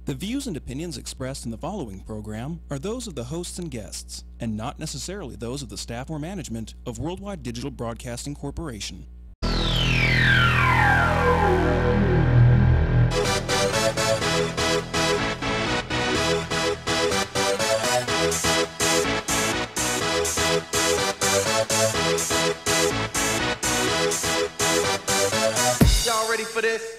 The views and opinions expressed in the following program are those of the hosts and guests, and not necessarily those of the staff or management of Worldwide Digital Broadcasting Corporation. Y'all ready for this?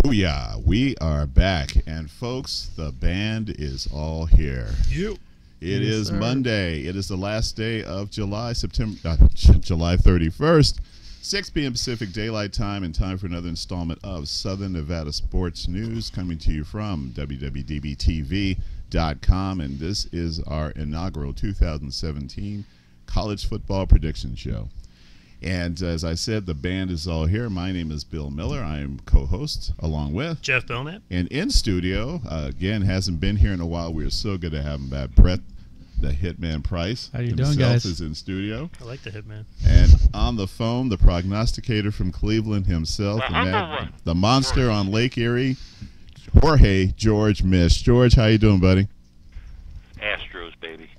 Booyah, we are back, and folks, the band is all here. It is Monday. It is the last day of July 31st, 6 p.m. Pacific Daylight Time, and time for another installment of Southern Nevada Sports News coming to you from WWDBTV.com, and this is our inaugural 2017 College Football Prediction Show. And as I said, the band is all here. My name is Bill Miller. I am co-host along with Jeff Belknap. And in studio, again, hasn't been here in a while. We are so good to have him back. Brett, the Hitman Price. How you doing, guys? Is in studio. I like the Hitman. And on the phone, the prognosticator from Cleveland himself, the monster on Lake Erie, Jorge George Misch. George, how you doing, buddy? Astros, baby.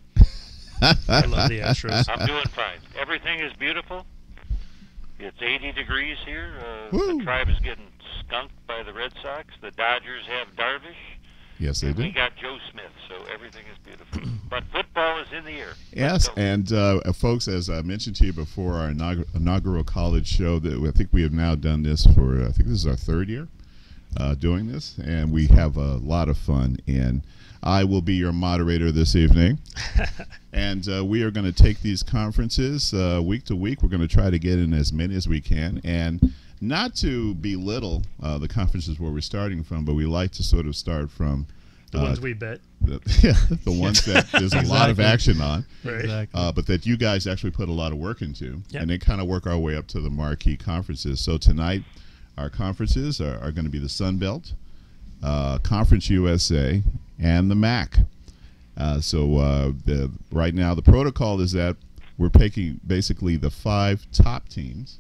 I love the Astros. I'm doing fine. Everything is beautiful. It's 80 degrees here. The Tribe is getting skunked by the Red Sox. The Dodgers have Darvish. Yes, they do. We got Joe Smith, so everything is beautiful. But football is in the air. Yes, and folks, as I mentioned to you before, our inaugural college show, that I think we have now done this for, I think this is our third year doing this, and we have a lot of fun. And I will be your moderator this evening. And we are going to take these conferences week to week. We're going to try to get in as many as we can. And not to belittle the conferences where we're starting from, but we like to sort of start from the ones we bet. The ones that there's a lot of action on. Right. Exactly. But that you guys actually put a lot of work into. Yep. And then kind of work our way up to the marquee conferences. So tonight, our conferences are going to be the Sun Belt, Conference USA, and the MAC. Right now, the protocol is that we're picking basically the 5 top teams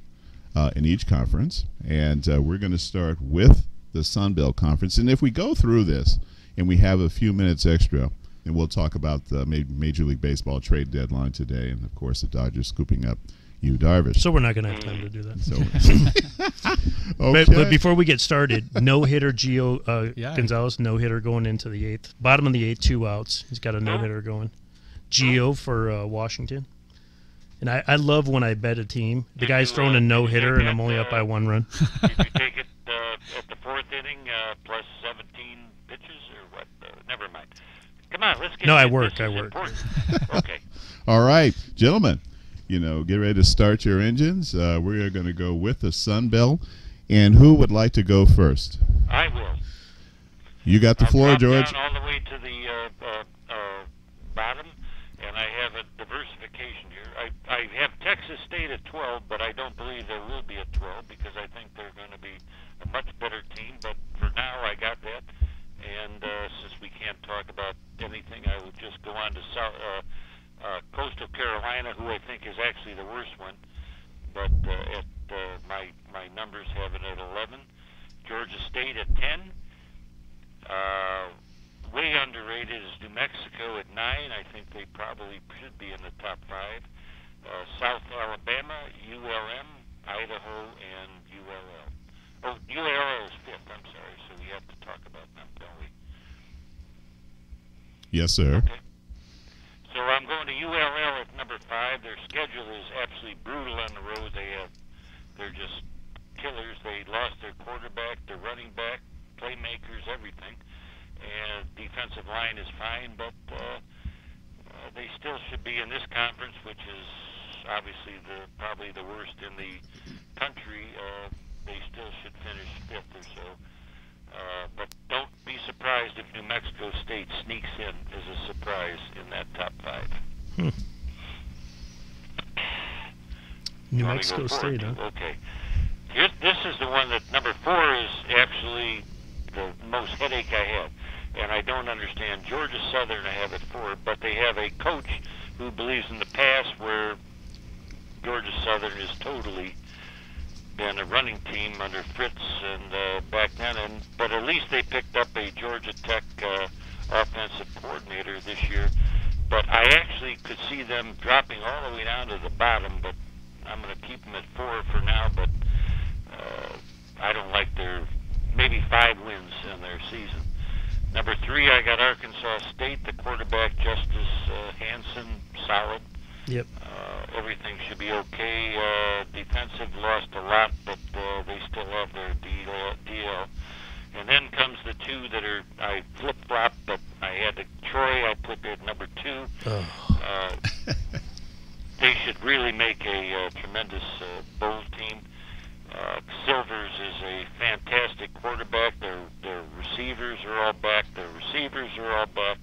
in each conference, and we're going to start with the Sun Belt Conference. And if we go through this and we have a few minutes extra, then we'll talk about the Major League Baseball trade deadline today, and of course the Dodgers scooping up Yu Darvish. So we're not going to have time to do that. So, okay. But before we get started, no-hitter Gio Gonzalez, no-hitter going into the 8th. Bottom of the 8th, 2 outs. He's got a no-hitter going. Gio for Washington. And I love when I bet a team. The guy's throwing a no-hitter, and I'm only up by 1 run. Did you take it at the 4th inning plus 17 pitches or what? Never mind. Come on, let's get No, I into work. this. I It's work. important. Okay. All right, gentlemen, get ready to start your engines. We are going to go with the Sun Belt. And who would like to go first? I will. You got the floor, I'll drop George. down all the way to the bottom, and I have a diversification here. I have Texas State at 12, but I don't believe there will be a 12 because I think they're going to be a much better team. But for now, I got that. And since we can't talk about anything, I will just go on to Coastal Carolina, who I think is actually the worst one. But my numbers have it at 11. Georgia State at 10. Way underrated is New Mexico at 9. I think they probably should be in the top 5. South Alabama, ULM, Idaho, and ULL. Oh, ULL is 5th, I'm sorry, so we have to talk about them, don't we? Yes, sir. Okay. So I'm going to ULL at number 5. Their schedule is absolutely brutal on the road. They're just killers. They lost their quarterback, their running back, playmakers, everything. And defensive line is fine, but they still should be in this conference, which is obviously probably the worst in the country. They still should finish 5th or so. But don't be surprised if New Mexico State sneaks in as a surprise in that top 5. New Mexico State, huh? Okay. This is the one that number 4 is actually the most headache I have. And I don't understand. Georgia Southern I have at 4, but they have a coach who believes in the past where Georgia Southern is totally been a running team under Fritz and back then, but at least they picked up a Georgia Tech offensive coordinator this year. But I actually could see them dropping all the way down to the bottom, but I'm going to keep them at 4 for now, but I don't like their maybe 5 wins in their season. Number 3, I got Arkansas State. The quarterback, Justice Hansen, solid. Yep. Everything should be okay. Defensive lost a lot, but they still have their DL. And then comes the 2 that I flip-flopped, but I had Troy. I put at number 2. Oh. They should really make a tremendous bowl team. Silvers is a fantastic quarterback. Their receivers are all back.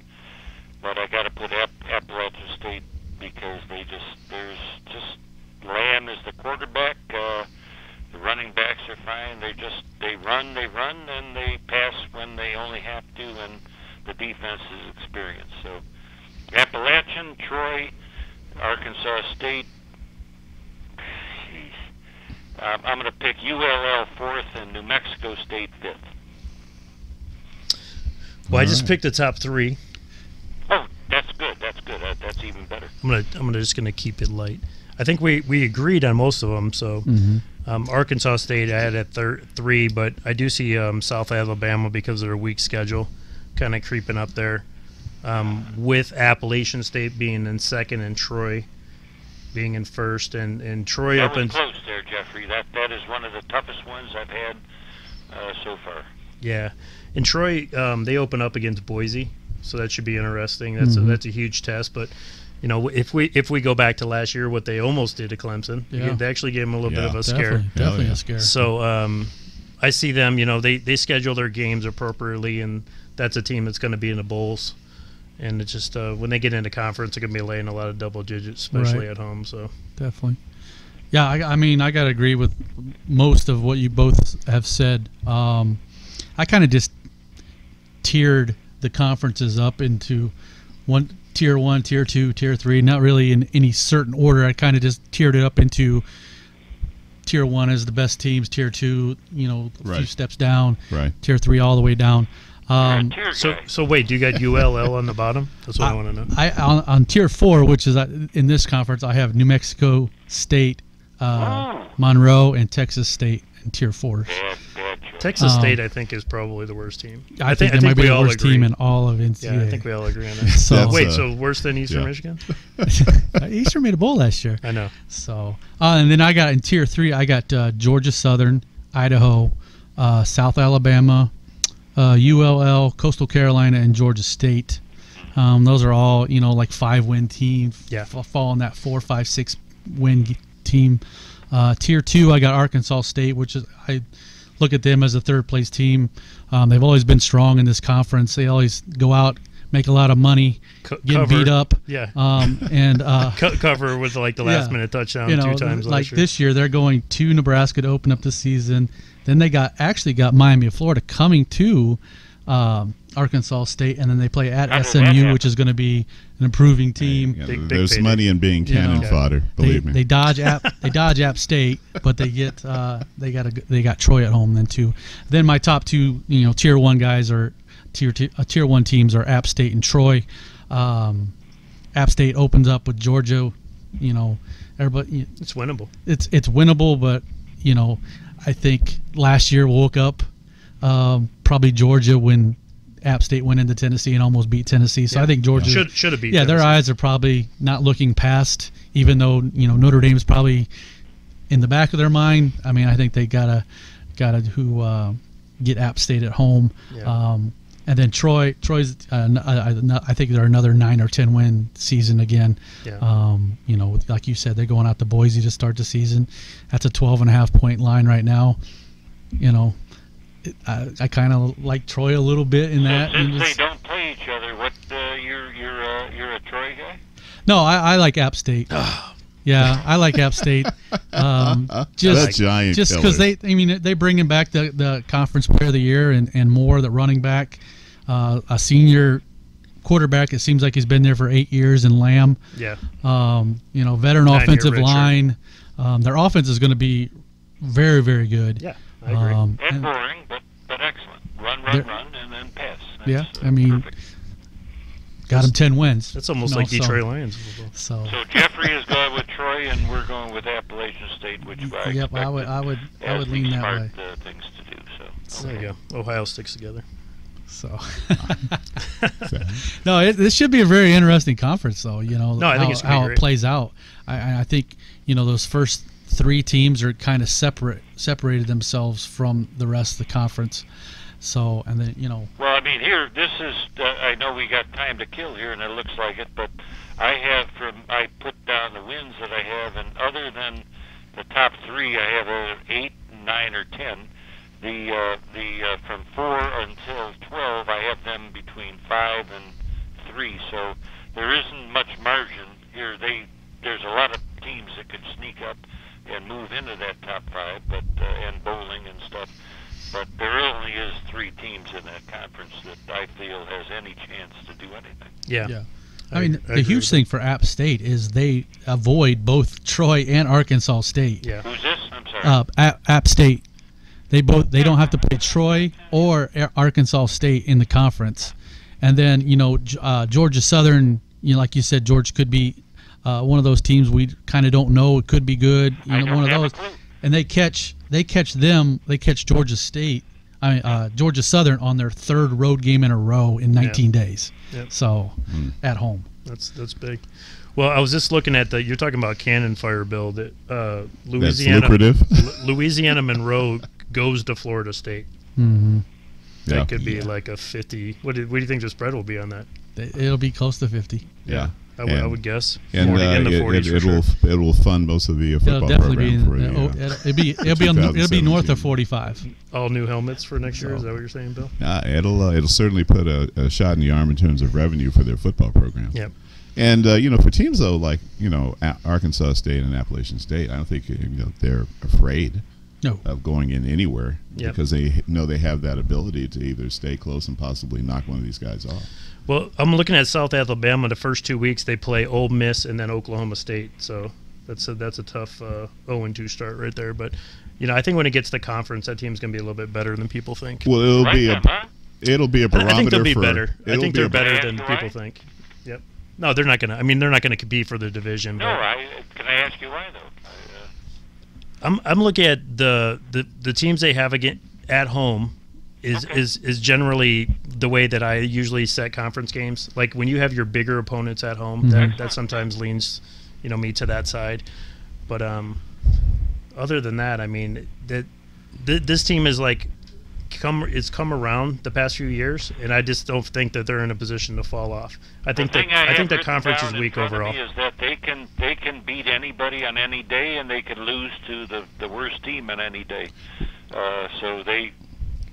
But I got to put Appalachian State because there's just Lamb is the quarterback. The running backs are fine. They run, and they pass when they only have to, and the defense is experienced. So Appalachian, Troy, Arkansas State. I'm going to pick ULL 4th and New Mexico State 5th. Well, I just picked the top 3. Oh, that's good. That's even better. I'm just gonna keep it light. I think we agreed on most of them. So Arkansas State I had at 3, but I do see South Alabama because of their weak schedule, kind of creeping up there. With Appalachian State being in 2nd and Troy being in 1st, and Troy that opens. Was close there, Jeffrey. That is one of the toughest ones I've had so far. Yeah, and Troy they open up against Boise, so that should be interesting. That's a huge test. But you know, if we go back to last year, what they almost did to Clemson, they actually gave them a little bit of a scare. Definitely a scare. So I see them. You know, they schedule their games appropriately, and that's a team that's going to be in the bowls. And it's just when they get into conference, they're going to be laying a lot of double digits, especially at home. So definitely, yeah. I mean, I got to agree with most of what you both have said. I kind of just tiered the conferences up into tier 1, tier 2, tier 3. Not really in any certain order. I kind of just tiered it up into tier 1 as the best teams, tier 2, a few steps down, tier 3 all the way down. So wait, do you got ULL on the bottom? That's what I want to know. On tier 4, which is in this conference, I have New Mexico State, Monroe, and Texas State in tier 4. Texas State, I think, is probably the worst team. I think they might be the worst team in all of NCAA. Yeah, I think we all agree on that. So worse than Eastern Michigan? Eastern made a bowl last year. I know. So, and then I got in tier 3, I got Georgia Southern, Idaho, South Alabama, ULL, Coastal Carolina, and Georgia State. Those are all, like 5-win teams. Yeah. Fall in that 4, 5, 6-win team. Tier 2, I got Arkansas State, which is I look at them as a 3rd-place team. They've always been strong in this conference. They always go out, make a lot of money, get beat up. Yeah. And cover with like the last-minute touchdown 2 times like last year. This year, they're going to Nebraska to open up the season. Then they actually got Miami of Florida coming to Arkansas State, and then they play at SMU, which is going to be an improving team. Yeah, there's money in being cannon fodder. Believe me. They dodge App State, but they got Troy at home then too. Then my top 2, tier 1 guys are tier 1 teams are App State and Troy. App State opens up with Georgia. Everybody. It's winnable. It's winnable, but I think last year woke up probably Georgia when App State went into Tennessee and almost beat Tennessee. So I think Georgia should have beat. Yeah, Tennessee. Their eyes are probably not looking past, even though Notre Dame's probably in the back of their mind. I mean, I think they gotta get App State at home. Yeah. And then Troy's I think they're another 9 or 10 win season again. Yeah. Like you said, they're going out to Boise to start the season. That's a 12.5 point line right now. I kind of like Troy a little bit in that. Since they don't play each other, what you're a Troy guy? No, I like App State. Yeah, I like App State. Just because they bringing back the conference player of the year and more the running back, a senior quarterback. It seems like he's been there for 8 years in Lamb. Yeah. Veteran offensive line. Their offense is going to be very, very good. Yeah, I agree. And boring, but excellent. Run, and then pass. That's, I mean, perfect. got him 10 wins. That's almost like Detroit Lions. So Jeffrey is going with Troy, and we're going with Appalachian State, which I yep, I would lean that way. Things to do. So there you go. Ohio sticks together. So no, this should be a very interesting conference, though. You know, I think it's how it plays out. I think those first 3 teams are kind of separated themselves from the rest of the conference. So, and then Well, I mean, here this is. I know we got time to kill here, and it looks like it, but I put down the wins that I have, and other than the top 3, I have 8, 9, or 10. The from 4 until 12, I have them between 5 and 3. So there isn't much margin here. There's a lot of teams that could sneak up and move into that top 5, but and bowling and stuff. But there only is 3 teams in that conference that I feel has any chance to do anything. Yeah. I mean, the huge thing for App State is they avoid both Troy and Arkansas State. Yeah. Who's this? I'm sorry. App State. They don't have to play Troy or Arkansas State in the conference. And then, Georgia Southern, like you said, George could be one of those teams we kind of don't know. It could be good. One of those. And they catch Georgia State, Georgia Southern on their 3rd road game in a row in 19 days. Yep. So at home. That's big. Well, I was just looking at you're talking about cannon fire bill that Louisiana. That's lucrative. Louisiana Monroe goes to Florida State. Mm-hmm. That could be like a 50. What do you think the spread will be on that? It'll be close to 50. Yeah. I would guess. And 40, in the 40s it will fund most of the football program for it'll be north of 45. All new helmets for next year. Is that what you're saying, Bill? It'll certainly put a shot in the arm in terms of revenue for their football program. Yep. And for teams though like Arkansas State and Appalachian State, I don't think they're afraid of going in anywhere because they know they have that ability to either stay close and possibly knock one of these guys off. Well, I'm looking at South Alabama. The first 2 weeks they play Ole Miss and then Oklahoma State. So that's a tough 0-2 start right there. But I think when it gets to conference, that team's gonna be a little bit better than people think. Well, it'll be a barometer. I think they'll be better. I think they're better than people think. Yep. No, they're not gonna. I mean, they're not gonna compete for the division. No, can I ask you why though? I'm looking at the teams they have at home. Is generally the way that I usually set conference games. Like when you have your bigger opponents at home, that sometimes leans, me to that side. But other than that, I mean, this team is come around the past few years, and I just don't think that they're in a position to fall off. I think the conference is weak overall. Is that they can beat anybody on any day, and they can lose to the worst team on any day. So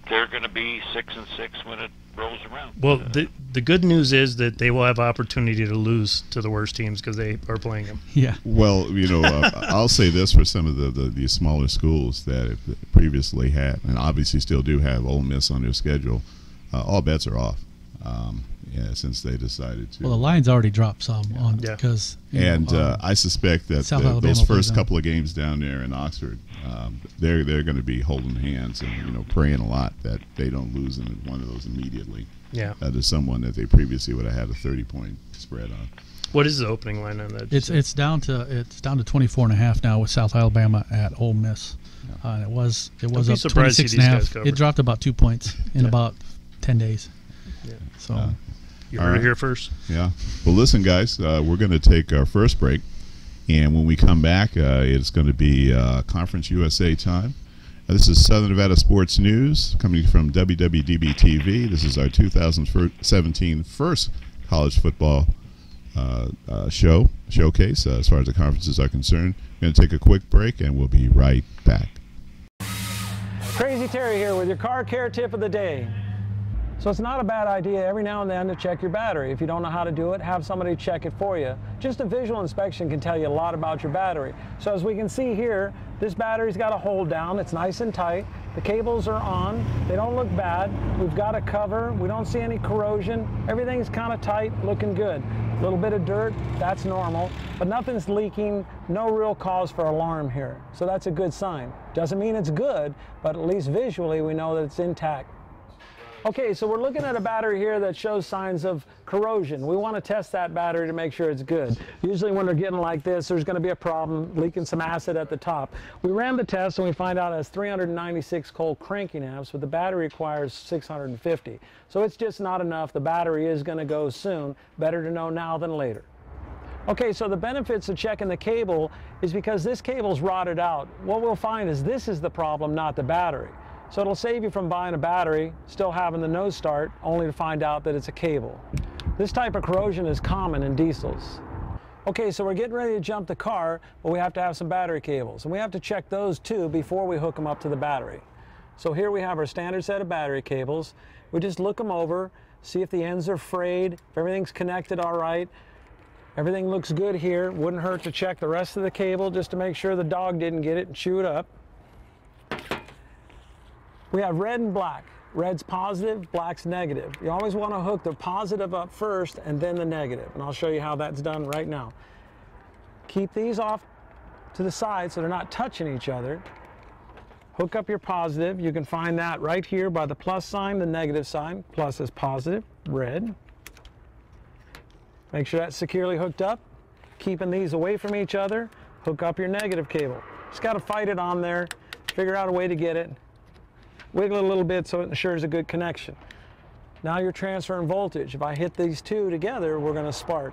they're going to be 6-6 when it rolls around. Well, the good news is that they will have opportunity to lose to the worst teams because they are playing them. Yeah. Well, I'll say this for some of the smaller schools that have previously had, and obviously still do have Ole Miss on their schedule, all bets are off. Since they decided to. Well, the Lions already dropped some on because. I suspect that those first couple of games down there in Oxford, they're going to be holding hands and praying a lot that they don't lose in one of those immediately. Yeah. To someone that they previously would have had a 30-point spread on. What is the opening line on that? It's down to 24.5 now with South Alabama at Ole Miss. And it was up 26.5. It dropped about 2 points in about 10 days. Yeah. So. You heard it here first. Yeah. Well, listen, guys, we're going to take our first break, and when we come back, it's going to be Conference USA time. This is Southern Nevada Sports News coming from WWDB-TV. This is our 2017 first college football showcase as far as the conferences are concerned. We're going to take a quick break, and we'll be right back. Crazy Terry here with your car care tip of the day. So it's not a bad idea every now and then to check your battery. If you don't know how to do it, have somebody check it for you. Just a visual inspection can tell you a lot about your battery. So as we can see here, this battery's got a hold down. It's nice and tight. The cables are on. They don't look bad. We've got a cover. We don't see any corrosion. Everything's kind of tight, looking good. A little bit of dirt, that's normal, but nothing's leaking, no real cause for alarm here. So that's a good sign. Doesn't mean it's good, but at least visually we know that it's intact. Okay, so we're looking at a battery here that shows signs of corrosion. We want to test that battery to make sure it's good. Usually when they're getting like this, there's going to be a problem, leaking some acid at the top. We ran the test and we find out it has 396 cold cranking amps, but the battery requires 650. So it's just not enough. The battery is going to go soon. Better to know now than later. Okay, so the benefits of checking the cable is because this cable's rotted out. What we'll find is this is the problem, not the battery. So it'll save you from buying a battery, still having the no start, only to find out that it's a cable. This type of corrosion is common in diesels. Okay, so we're getting ready to jump the car, but we have to have some battery cables. And we have to check those too before we hook them up to the battery. So here we have our standard set of battery cables. We just look them over, see if the ends are frayed, if everything's connected all right. Everything looks good here. Wouldn't hurt to check the rest of the cable just to make sure the dog didn't get it and chew it up. We have red and black. Red's positive, black's negative. You always want to hook the positive up first and then the negative. And I'll show you how that's done right now. Keep these off to the side so they're not touching each other. Hook up your positive. You can find that right here by the plus sign, the negative sign. Plus is positive, red. Make sure that's securely hooked up. Keeping these away from each other, hook up your negative cable. Just got to fight it on there, figure out a way to get it. Wiggle it a little bit so it ensures a good connection. Now you're transferring voltage. If I hit these two together, we're going to spark.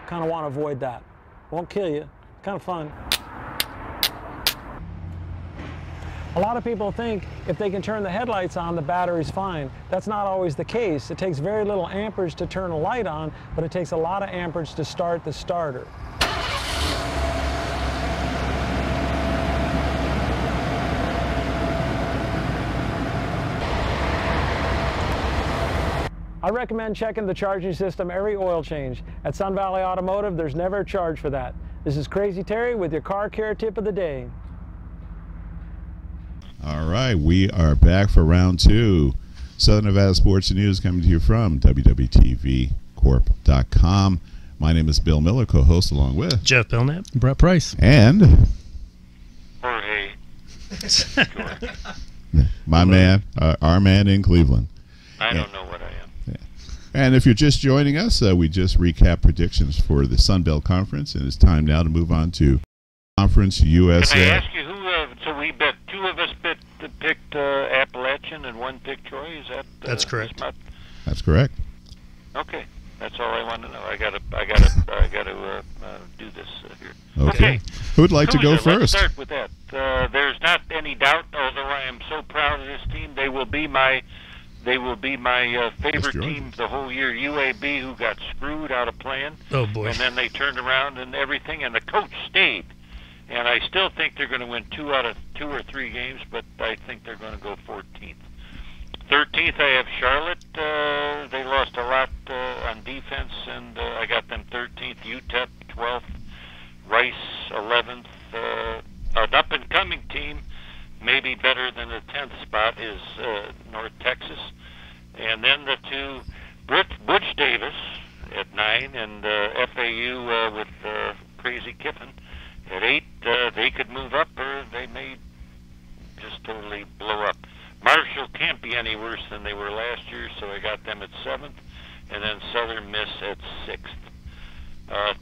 Kind of want to avoid that. Won't kill you. Kind of fun. A lot of people think if they can turn the headlights on, the battery's fine. That's not always the case. It takes very little amperage to turn a light on, but it takes a lot of amperage to start the starter. I recommend checking the charging system every oil change. At Sun Valley Automotive, there's never a charge for that. This is Crazy Terry with your car care tip of the day. All right, we are back for round two. Southern Nevada Sports and News coming to you from WWDBTV.com. My name is Bill Miller, co-host along with Jeff Belknap, Brett Price, and Jorge. my man, our man in Cleveland. I don't know what I am. And if you're just joining us, we just recapped predictions for the Sun Belt Conference, and it's time now to move on to Conference USA. Can I ask you who? So we bet two of us picked Appalachian and one picked Troy. Is that? That's correct. That's correct. Okay, that's all I want to know. I gotta do this here. Okay. Who'd like to go Let's first? start with that. There's not any doubt, although I am so proud of this team. They will be my favorite team the whole year. UAB, who got screwed out of playing. Oh, boy. And then they turned around and everything, and the coach stayed. And I still think they're going to win 2 out of 2 or 3 games, but I think they're going to go 14th. 13th, I have Charlotte. They lost a lot on defense, and I got them 13th. UTEP, 12th. Rice, 11th. An up-and-coming team, maybe better than the 10th spot, is North Texas. And then the two, Butch Davis at 9, and FAU with Crazy Kiffin at 8. They could move up, or they may just totally blow up. Marshall can't be any worse than they were last year, so I got them at 7th. And then Southern Miss at 6th.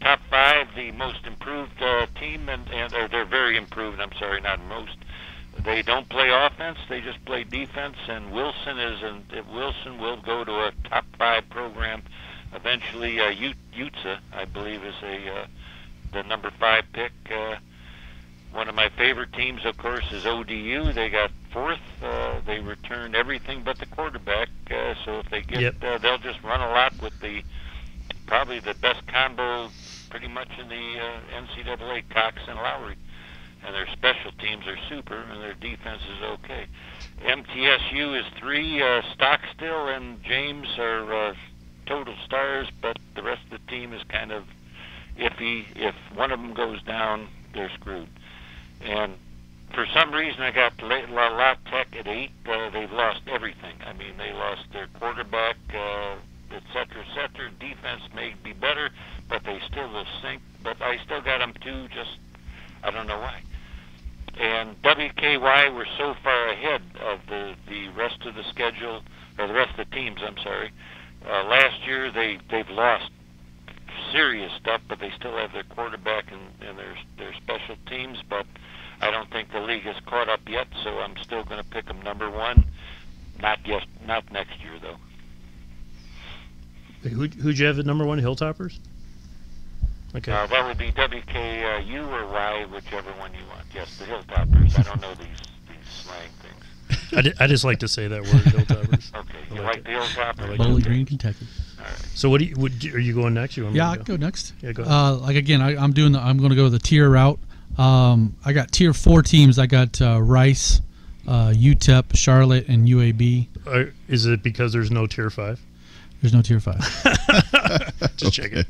Top 5, the most improved team, or they're very improved, I'm sorry, not most. They don't play offense, they just play defense, and Wilson will go to a top 5 program eventually. Utah, I believe, is the number 5 pick. One of my favorite teams, of course, is ODU. They got 4th. They returned everything but the quarterback, so if they get, they'll just run a lot with probably the best combo pretty much in the NCAA, Cox and Lowry. And their special teams are super, and their defense is okay. MTSU is 3. Stockstill and James are total stars, but the rest of the team is kind of iffy. If one of them goes down, they're screwed. And for some reason, I got La Tech at 8. They've lost everything. I mean, they lost their quarterback, et cetera, et cetera. Defense may be better, but they still will sink. But I still got them 2, just I don't know why. And WKY were so far ahead of the rest of the schedule, or the rest of the teams, I'm sorry. Last year they've lost serious stuff, but they still have their quarterback and their special teams, but I don't think the league has caught up yet, so I'm still going to pick them number 1. Not next year, though. Who'd you have at number 1? Hilltoppers? Okay. That would be WKU or Y, whichever one you want. Yes, the Hilltoppers. I don't know these slang things. I just like to say that word, Hilltoppers. Okay, you like the Hilltoppers? Bowling Green, Kentucky. All right. So what are you going next? You want me Yeah, to I can go next. Yeah, go ahead. Like again, I'm going to go the tier route. I got tier 4 teams. I got Rice, UTEP, Charlotte, and UAB. Is it because there's no tier 5? There's no tier 5. Just checking.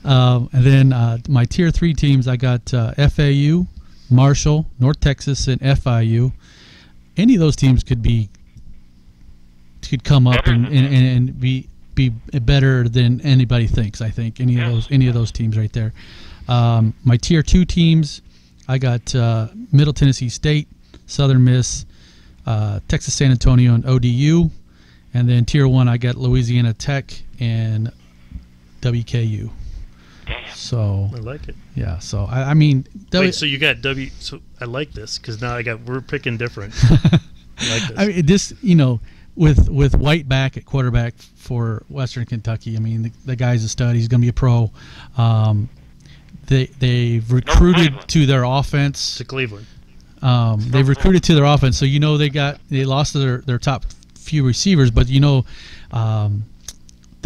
And then my tier 3 teams, I got FAU, Marshall, North Texas, and FIU. Any of those teams could come up and be better than anybody thinks. I think any of those teams right there. My tier 2 teams, I got Middle Tennessee State, Southern Miss, Texas San Antonio, and ODU. And then tier 1, I got Louisiana Tech and WKU. So I like it. Yeah. So I mean, wait. So you got So I like this because now we're picking different. I like this. I mean, this with White back at quarterback for Western Kentucky. I mean, the guy's a stud. He's going to be a pro. They've recruited to their offense. To Cleveland. They've recruited to their offense. So they lost their top few receivers, but they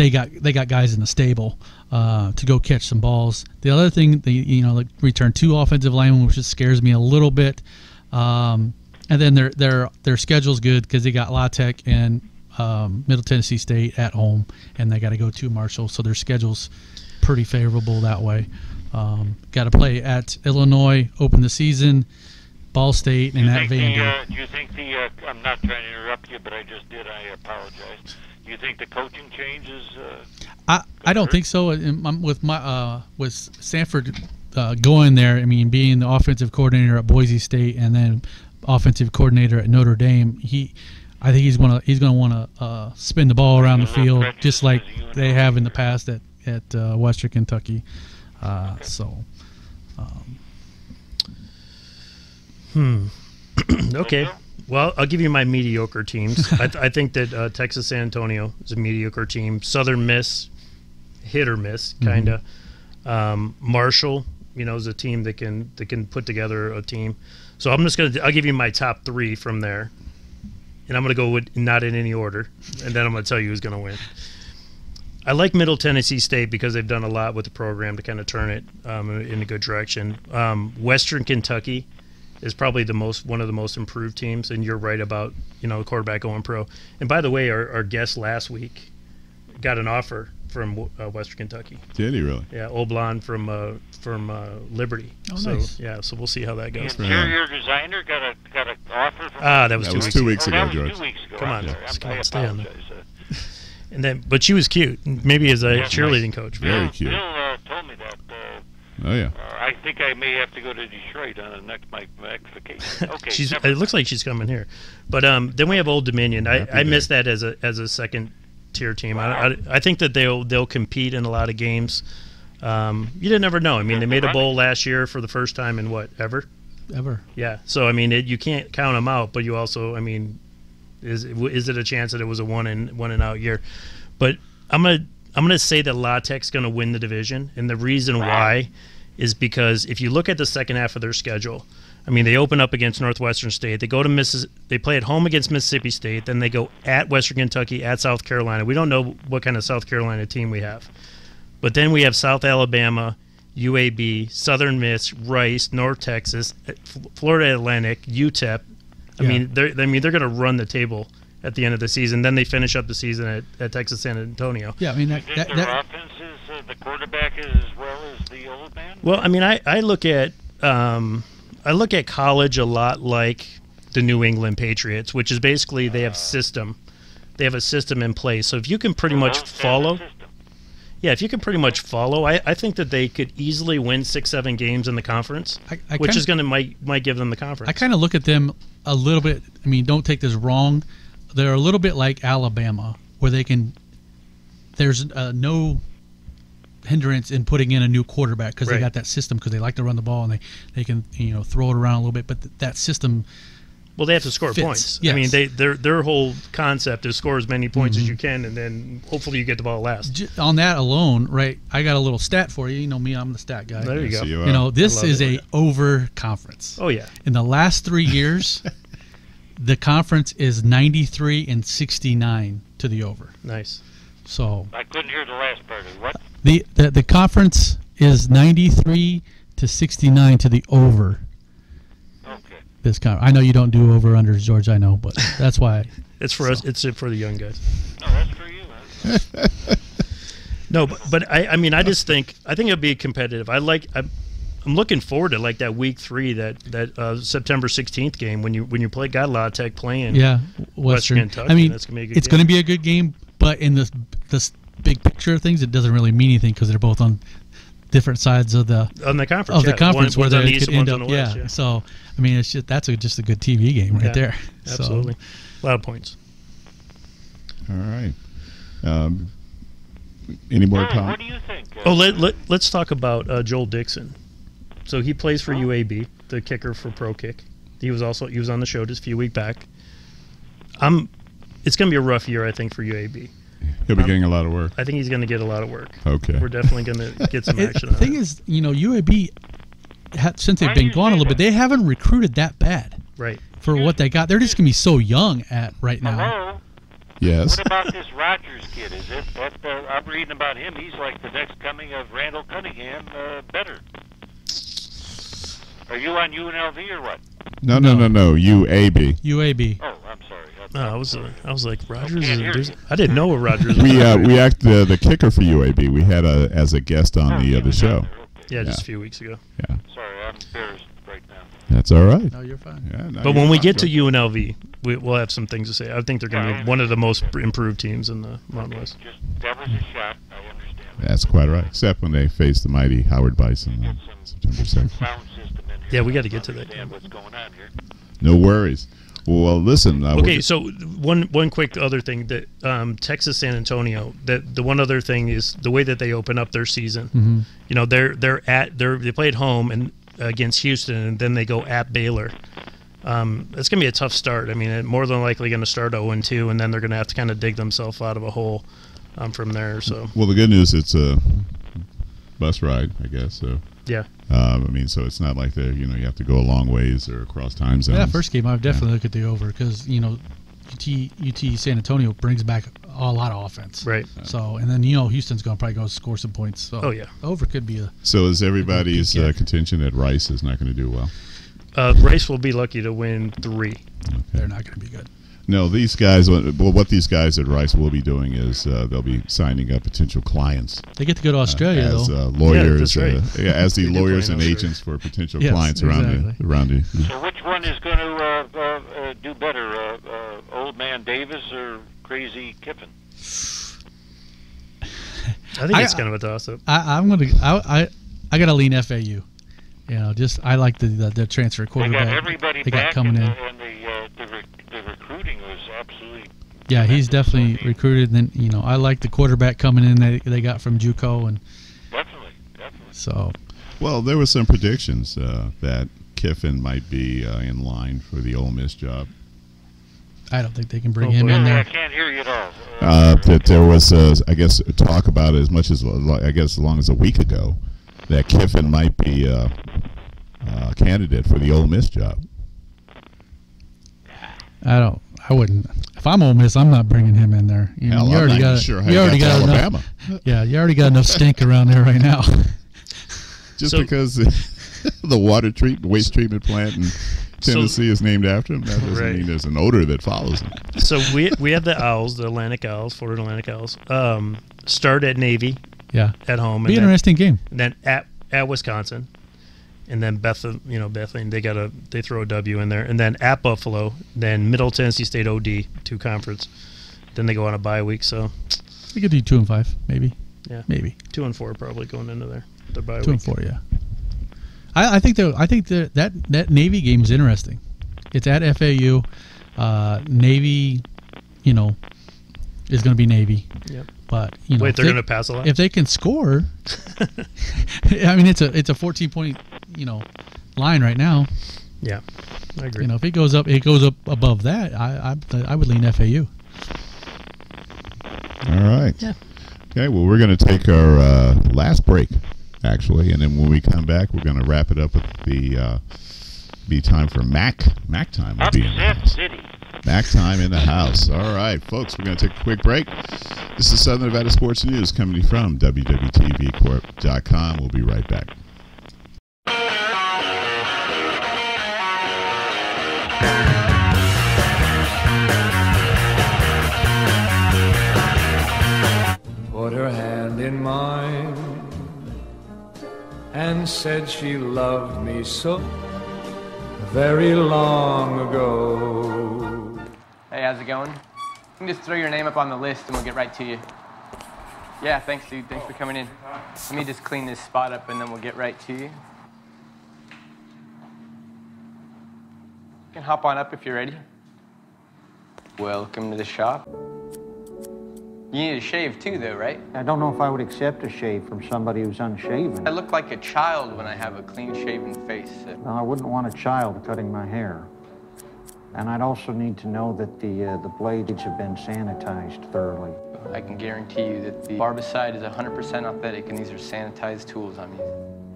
got guys in the stable to go catch some balls. The other thing, they returned 2 offensive linemen, which just scares me a little bit. And then their schedule's good because they got La Tech and Middle Tennessee State at home, and they got to go to Marshall, so their schedule's pretty favorable that way. Got to play at Illinois, open the season, Ball State, and at Vandy. Do you think I'm not trying to interrupt you, but I just did. I apologize. Do you think the coaching changes? I don't think so. With Sanford going there, I mean, being the offensive coordinator at Boise State and then offensive coordinator at Notre Dame, I think he's gonna want to spin the ball around the field just like they have in the past at Western Kentucky. Okay. Well, I'll give you my mediocre teams. I think that Texas San Antonio is a mediocre team. Southern Miss, hit or miss, kind of. Marshall, is a team that can put together a team. So I'll give you my top 3 from there, and I'm gonna go with not in any order, and then I'm gonna tell you who's gonna win. I like Middle Tennessee State because they've done a lot with the program to kind of turn it in a good direction. Western Kentucky is probably one of the most improved teams, and you're right about the quarterback going pro. And by the way, our guest last week got an offer from Western Kentucky. Did he really? Yeah, Oblon from Liberty. Oh, so nice. yeah, so we'll see how that goes. The interior designer got an offer from. That was 2 weeks ago, that was George. 2 weeks ago. Come on, I stay on there. apologize. And then, but she was cute. Maybe as a cheerleading coach. Very cute. Bill told me that. Oh yeah. I think I may have to go to Detroit on my next vacation. Okay. It looks like she's coming here, but then we have Old Dominion. I miss that as a second tier team. Wow. I think that they'll compete in a lot of games. You never know. I mean, they made a bowl last year for the first time in ever. Yeah. So I mean, you can't count them out, but you also, I mean, is it a chance that it was a one and out year? But I'm gonna say that La Tech's gonna win the division, and the reason why is because if you look at the second half of their schedule, I mean, they open up against Northwestern State. They go to They play at home against Mississippi State. Then they go at Western Kentucky, at South Carolina. We don't know what kind of South Carolina team we have, but then we have South Alabama, UAB, Southern Miss, Rice, North Texas, Florida Atlantic, UTEP. I mean, they're going to run the table at the end of the season. Then they finish up the season at Texas San Antonio. Yeah, I mean their offense is the quarterback as well as the old man. Well, I mean, I look at college a lot like the New England Patriots, which is basically they have a system in place. So if you can pretty much follow, Yeah, if you can pretty much follow, I think that they could easily win 6-7 games in the conference, which is going to might give them the conference. I kind of look at them a little bit. I mean, don't take this wrong. They're a little bit like Alabama, where they can. There's no hindrance in putting in a new quarterback because they got that system, because they like to run the ball and they can throw it around a little bit, but that system. Well, they have to score points. Yes. I mean, their whole concept is score as many points as you can, and then hopefully you get the ball last. On that alone, right? I got a little stat for you. You know me, I'm the stat guy. There you go. This is a over conference. Oh yeah. In the last 3 years, the conference is 93-69 to the over. Nice. So I couldn't hear the last part of it. What? The conference is 93-69 to the over. This I know you don't do over-unders, George, I know, but that's why. It's for us. It's for the young guys. No, that's for you. No, but I mean, I just think it'll be competitive. I'm looking forward to like that week 3, that September 16th game when you play got La Tech playing. Yeah, Western Kentucky. I mean, that's gonna be a good it's going to be a good game, but in this big picture of things, it doesn't really mean anything because they're both on different sides of the conference where they could end up. Yeah. So I mean, it's that's just a good TV game right there. Absolutely, so. A lot of points. All right. Any more comments? What do you think? Let's talk about Joel Dixon. So he plays for UAB, the kicker for Pro Kick. He was on the show just a few weeks back. It's going to be a rough year, I think, for UAB. He'll be getting a lot of work. I think he's going to get a lot of work. Okay. We're definitely going to get some action. The thing is, UAB, since they've been gone a little bit, they haven't recruited that bad. Right. For what they got. They're just going to be so young right now. Hello? Yes. What about this Rogers kid? I'm reading about him. He's like the next coming of Randall Cunningham, better. Are you on UNLV or what? No. UAB. UAB. Oh, I'm sorry. I was like Rogers. I didn't know what Rogers. We act the kicker for UAB. We had as a guest on the other show. Yeah, just a few weeks ago. Yeah. Sorry, I'm embarrassed right now. That's all right. No, you're fine. Yeah, no, but when we get to UNLV, we'll have some things to say. I think they're going to be one of the most improved teams in the Mountain West. That was a shot. I understand. That's quite right. Except when they face the mighty Howard Bison on September 2nd. Yeah, we got to get to that game. What's going on here? No worries. Well, listen. Okay, so one quick other thing that Texas San Antonio. That the one other thing is the way that they open up their season. Mm-hmm. They play at home and against Houston, and then they go at Baylor. It's going to be a tough start. I mean, more than likely going to start 0-2, and then they're going to have to kind of dig themselves out of a hole from there. So. Well, the good news, it's a bus ride, I guess. So. Yeah. So it's not like you have to go a long ways or across time zones. Yeah, first game, I would definitely look at the over because, UT San Antonio brings back a lot of offense. Right. So, and then, Houston's going to probably go score some points. So over could be a. So is everybody's contention that Rice is not going to do well? Rice will be lucky to win 3. Okay. They're not going to be good. No, these guys. Well, what these guys at Rice will be doing is they'll be signing up potential clients. They get to go to Australia as though. Lawyers. Yeah, that's right. As the lawyers and agents for potential clients around the. So which one is going to do better, Old Man Davis or Crazy Kiffin? I think it's kind of a toss-up. I got to lean FAU. I like the transfer quarterback. They got everybody they back got coming in. And the recruiting was absolutely. Yeah, he's definitely recruited. And then I like the quarterback coming in they got from JUCO and. Definitely. So. Well, there were some predictions that Kiffin might be in line for the Ole Miss job. I don't think they can bring him in there. I can't hear you at all. That there was, I guess, talk about it as much as as long as a week ago, that Kiffin might be a candidate for the Ole Miss job. I wouldn't. If I'm Ole Miss, I'm not bringing him in there. You already got Alabama. Yeah, you already got enough stink around there right now. Just because the waste treatment plant in Tennessee is named after him, that doesn't mean there's an odor that follows him. So we have the Owls, the Atlantic Owls, Florida Atlantic Owls, start at Navy. Yeah. At home. Be an interesting game. And then at Wisconsin. And then Bethlehem, they throw a W in there. And then at Buffalo, then Middle Tennessee State OD, 2 conference. Then they go on a bye week. So we could do 2-5, maybe. Yeah, maybe 2-4 probably going into there. Their bye 2-4, yeah. I think that Navy game is interesting. It's at FAU. Navy, is going to be Navy. Yep. But wait, they're going to pass a lot. If they can score, I mean, it's a 14-point line right now. Yeah, I agree. If it goes up above that, I would lean FAU. All right. Yeah. Okay. Well, we're going to take our last break, actually, and then when we come back, we're going to wrap it up with the be time for Mac time. Will be in the house. City. Mac time in the house. All right, folks, we're going to take a quick break. This is Southern Nevada Sports News coming from WWDBTV.com. We'll be right back. Put her hand in mine and said she loved me so very long ago. Hey, how's it going? You can just throw your name up on the list and we'll get right to you. Yeah, thanks, dude. Thanks for coming in. Let me just clean this spot up and then we'll get right to you. You can hop on up if you're ready. Welcome to the shop. You need a shave too, though, right? I don't know if I would accept a shave from somebody who's unshaven. I look like a child when I have a clean-shaven face. No, I wouldn't want a child cutting my hair. And I'd also need to know that the blades have been sanitized thoroughly. I can guarantee you that the barbicide is 100% authentic, and these are sanitized tools I'm using.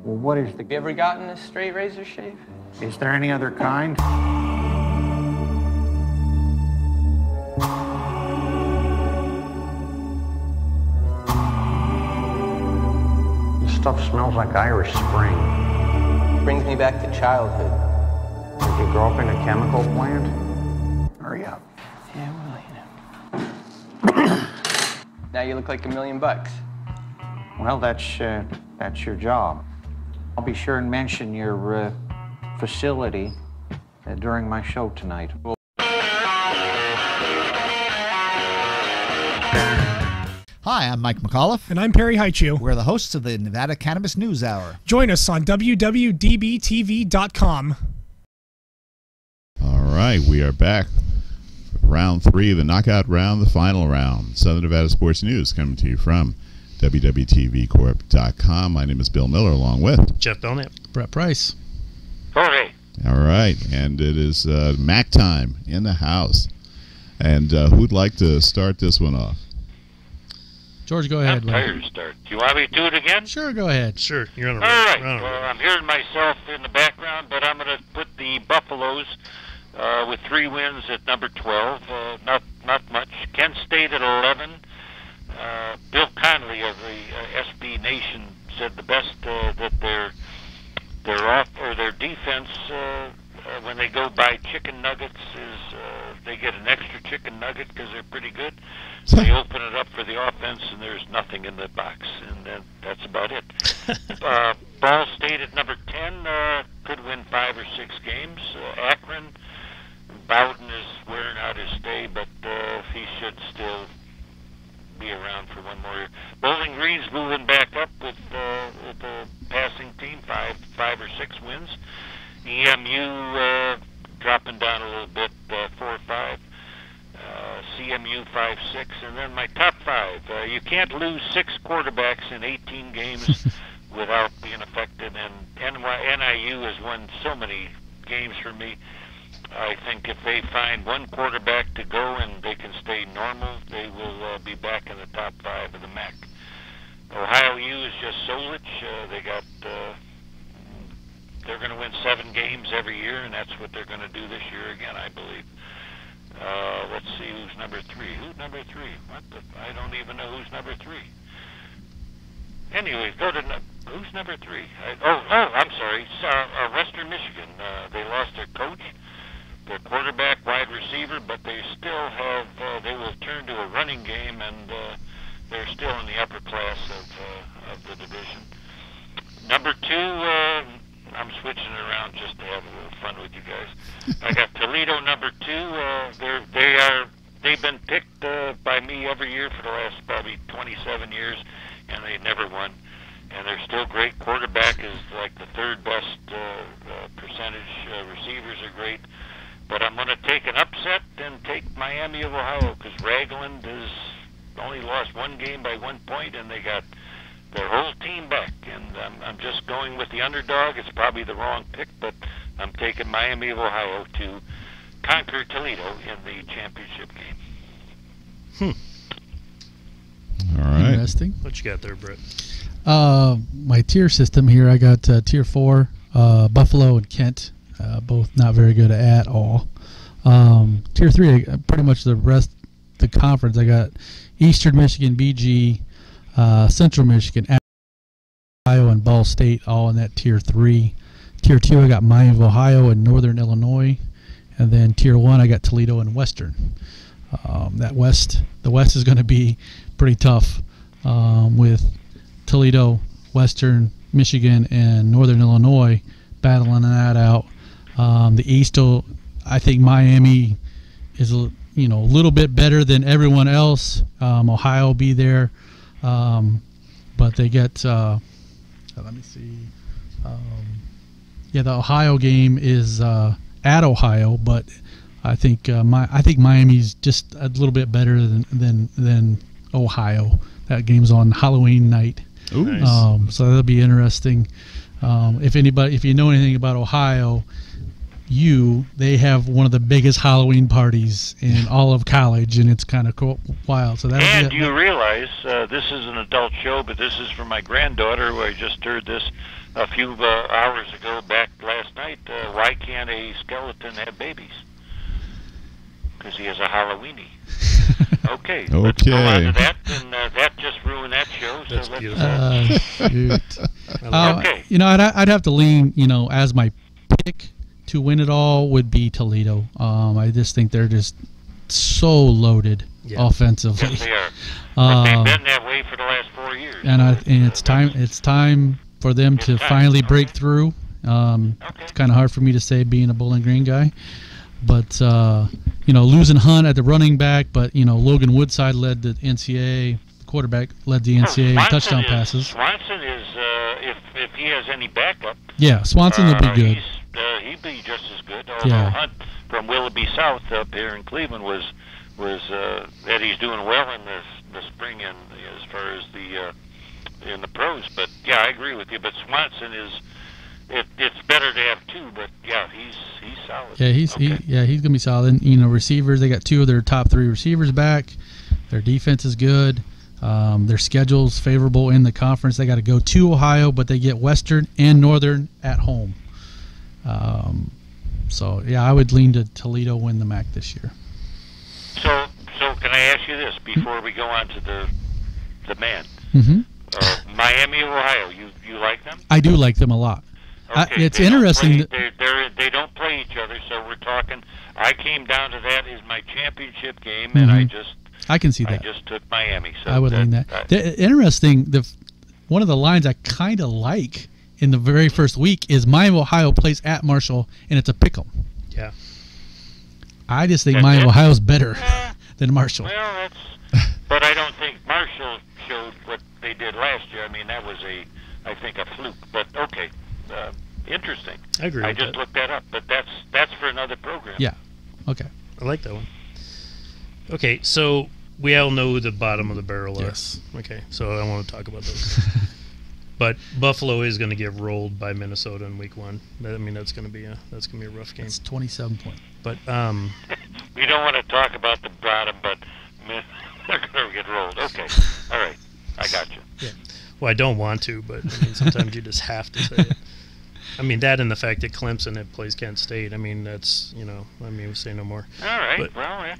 Well, what is the... Have you ever gotten a straight razor shave? Is there any other kind? This stuff smells like Irish Spring. Brings me back to childhood. Did you grow up in a chemical plant? Hurry up. Yeah, well, Now you look like $1 million. Well, that's your job. I'll be sure and mention your facility during my show tonight. Hi, I'm Mike McAuliffe. And I'm Perry Haichu. We're the hosts of the Nevada Cannabis News Hour. Join us on WWDBTV.com. All right, we are back. Round 3, the knockout round, the final round. Southern Nevada Sports News coming to you from WWDBTV.com. My name is Bill Miller, along with Jeff Belknap, Brett Price. Jorge. All right, and it is Mac time in the house. And who'd like to start this one off? George, go ahead. I'm tired to start. Do you want me to do it again? Sure, go ahead. Sure, you're on a All right. round. Well, I'm hearing myself in the background, but I'm going to put the Buffaloes with 3 wins at number 12. Not much. Kent State at 11. Bill Connolly of the SB Nation said the best that their defense when they go buy chicken nuggets is they get an extra chicken nugget because they're pretty good. They open it up for the offense, and there's nothing in the box, and that's about it. Ball State at number 10 could win 5 or 6 games. Akron, Bowden is wearing out his stay, but he should still be around for one more year. Bowling Green's moving back up with the passing team, 5 or 6 wins. EMU dropping down a little bit, 4 or 5. CMU 5-6, and then my top 5. You can't lose 6 quarterbacks in 18 games without being effective, and NIU has won so many games for me. I think if they find one quarterback to go and they can stay normal, they will be back in the top 5 of the MAC. Ohio U is just Solich. They're going to win 7 games every year, and that's what they're going to do this year again, I believe. Let's see who's number 3. Who's number 3? I don't even know who's number 3. Anyway, who's number 3? I'm sorry. Western Michigan. They lost their coach, their quarterback, wide receiver, but they still have. They will turn to a running game, and they're still in the upper class of the division. Number 2. I'm switching around just to have a little fun with you guys. I got Toledo number 2. They've been picked by me every year for the last probably 27 years. and they never won. And they're still great. Quarterback is like the third best percentage. Receivers are great. But I'm going to take an upset and take Miami of Ohio, because Ragland has only lost one game by 1 point, and they got their whole team back. And I'm just going with the underdog. It's probably the wrong pick, but I'm taking Miami of Ohio to conquer Toledo in the championship game. All right. Interesting. What you got there, Brett? My tier system here, I got tier 4, Buffalo and Kent, both not very good at all. Tier 3, pretty much the rest of the conference, I got Eastern Michigan, BG, Central Michigan, Ohio, and Ball State all in that tier 3. Tier 2, I got Miami of Ohio and Northern Illinois. And then tier 1, I got Toledo and Western. The West is going to be pretty tough with Toledo, Western Michigan, and Northern Illinois battling that out. The East, I think Miami is a little bit better than everyone else. Ohio will be there, but they get. Let me see. The Ohio game is at Ohio, but I think Miami's just a little bit better than Ohio. That game's on Halloween night. Ooh. Nice. So that'll be interesting. If you know anything about Ohio, they have one of the biggest Halloween parties in all of college, and it's kind of wild. So and you realize this is an adult show, but this is for my granddaughter, who I just heard this a few hours ago, back last night. Why can't a skeleton have babies? Because he has a Halloweenie. Okay. Let's go on to that, and that just ruined that show. That's so beautiful. Shoot. Okay. I'd have to lean, as my pick to win it all would be Toledo. I just think they're just so loaded offensively. Yes, they are. But they've been that way for the last 4 years. And it's time for them to finally break through. It's kind of hard for me to say, being a Bowling Green guy. But, losing Hunt at the running back, but, Logan Woodside led the NCAA, quarterback led the NCAA touchdown passes. Swanson is, if he has any backup. Yeah, Swanson will be good. He'd be just as good. Although Hunt from Willoughby South up here in Cleveland was that he's doing well in the spring, and as far as in the pros. But, yeah, I agree with you. But Swanson is... It's better to have two, but he's solid. Yeah, he's gonna be solid. Receivers, they got 2 of their top 3 receivers back. Their defense is good. Their schedule's favorable in the conference. They got to go to Ohio, but they get Western and Northern at home. I would lean to Toledo win the MAC this year. So can I ask you this before we go on to the man? Mm-hmm. Miami of Ohio, you like them? I do like them a lot. Okay, it's interesting. They don't play each other, so we're talking. I came down to that as my championship game, and I can see that. I just took Miami. So I would lean that. Interesting. One of the lines I kind of like in the very first week is Miami of Ohio plays at Marshall, and it's a pick'em. Yeah. I just think Miami of Ohio is better than Marshall. Well, but I don't think Marshall showed what they did last year. I mean, that was I think a fluke. But okay. Interesting. I agree. I just looked that up, but that's for another program. Yeah. Okay. I like that one. Okay, so we all know the bottom of the barrel. Yes. Okay, so I don't want to talk about those. But Buffalo is going to get rolled by Minnesota in Week 1. I mean, that's going to be a rough game. It's 27 points. But we don't want to talk about the bottom, but they're going to get rolled. Okay. All right. I got you. Yeah. Well, I don't want to, but sometimes you just have to say it. I mean, that and the fact that Clemson plays Kent State. I mean, that's, we say no more. All right. But,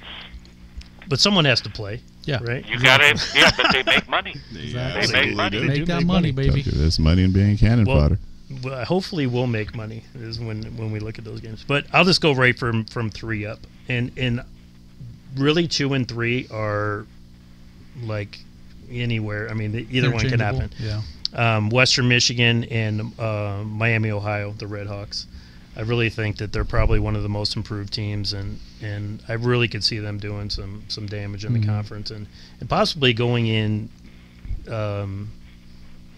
but someone has to play. Yeah. Right? You got it. Yeah, but they make money. Yeah, they make money. Make that money, baby. There's money in being cannon fodder. Well, hopefully we'll make money is when we look at those games. But I'll just go right from 3 up. And really 2 and 3 are like anywhere. I mean, either one can happen. Yeah. Western Michigan and Miami, Ohio, the Red Hawks. I really think that they're probably one of the most improved teams, and I really could see them doing some damage in the conference and possibly going in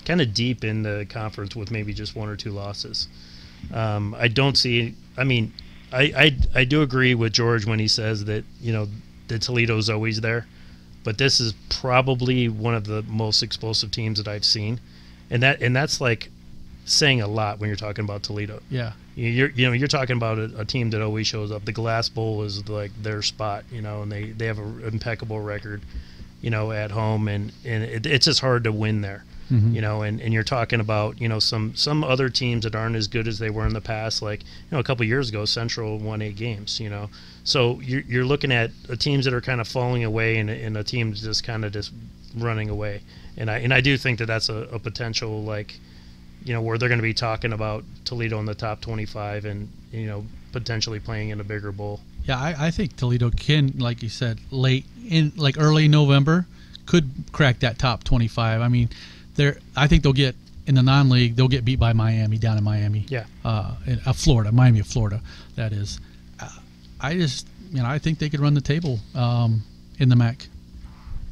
kind of deep in the conference with maybe just 1 or 2 losses. I don't see. I mean, I do agree with George when he says that the Toledo's always there, but this is probably one of the most explosive teams that I've seen, and that's like saying a lot when you're talking about Toledo. Yeah. You're talking about a team that always shows up. The Glass Bowl is like their spot, and they have an impeccable record, at home, and it's just hard to win there, and you're talking about some other teams that aren't as good as they were in the past, like a couple years ago Central won 8 games, so you're looking at teams that are kind of falling away and a team just kind of just running away, and I do think that's a potential, like, where they're going to be talking about Toledo in the top 25 and, potentially playing in a bigger bowl. Yeah, I think Toledo can, like you said, early November, could crack that top 25. I mean, I think they'll get, in the non-league, they'll get beat by Miami, down in Miami. Yeah. Miami of Florida, that is. I think they could run the table in the MAC.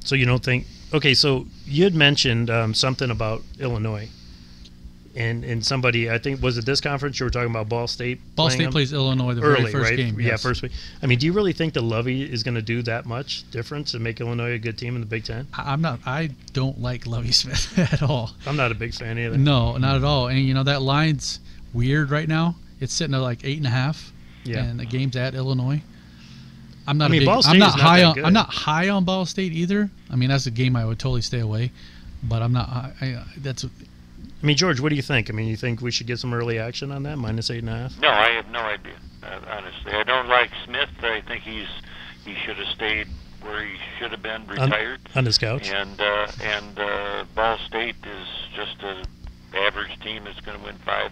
So you don't think, okay, so you had mentioned something about Illinois. And somebody, I think, was it this conference you were talking about Ball State? Ball State plays Illinois the early, very first right? game. Yeah, Yes. first week. I mean, do you really think the Lovey is going to do that much difference and make Illinois a good team in the Big Ten? I don't like Lovey Smith at all. I'm not a big fan either. No, not at all. And that line's weird right now. It's sitting at like 8.5. Yeah. And the game's at Illinois. I'm not high on Ball State either. I mean, that's a game I would totally stay away. But I'm not. I mean, George, what do you think? I mean, you think we should get some early action on that, -8.5? No, I have no idea. Honestly, I don't like Smith. I think he should have stayed where he should have been, retired on his couch. And Ball State is just an average team that's going to win 5-6.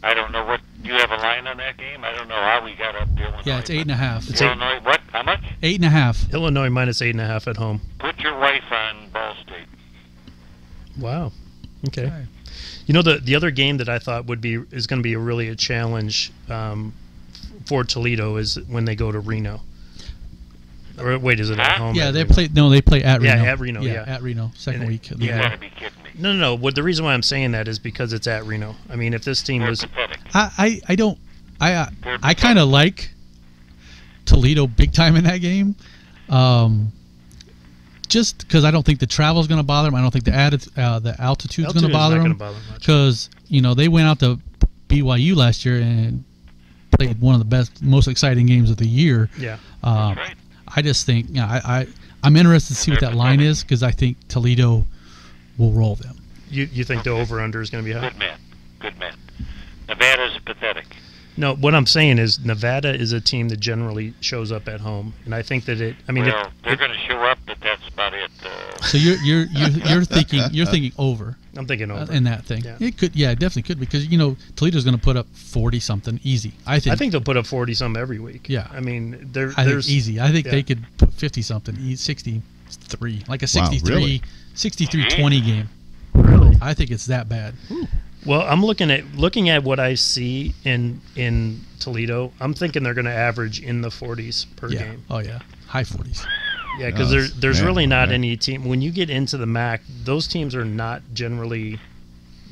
I don't know what you have a line on that game. I don't know how we got up to Illinois. Yeah, it's 8.5. It's Illinois. What? How much? 8.5. Illinois -8.5 at home. Put your wife on Ball State. Wow. Okay. The other game that I thought is going to be really a challenge for Toledo is when they go to Reno. Or wait, is it at home? Yeah, they play at Reno. Yeah, at Reno. Yeah, at Reno, second week. You gotta be kidding me. No. Well, the reason why I'm saying that is because it's at Reno. I mean, if this team was, I kind of like Toledo big time in that game. Just because I don't think the travel's going to bother them. I don't think the altitude's going to bother them. Because, they went out to BYU last year and played one of the most exciting games of the year. Yeah. That's right. I just think, I'm interested to see what that line is, because I think Toledo will roll them. You think the over-under is going to be high? Good man. Nevada's pathetic. No, what I'm saying is Nevada is a team that generally shows up at home, and I think that they're going to show up, but that's about it. So you're thinking over. I'm thinking over in that thing. Yeah. It definitely could, because Toledo's going to put up 40 something easy. I think they'll put up 40 something every week. Yeah, I mean think easy. I think they could put 50 something, 63, like a 63, really? 63-20 game. Really? I think it's that bad. Ooh. Well, I'm looking at what I see in Toledo. I'm thinking they're going to average in the 40s per game. Oh yeah, high 40s. Yeah, because there's really not any team. When you get into the MAC, those teams are not generally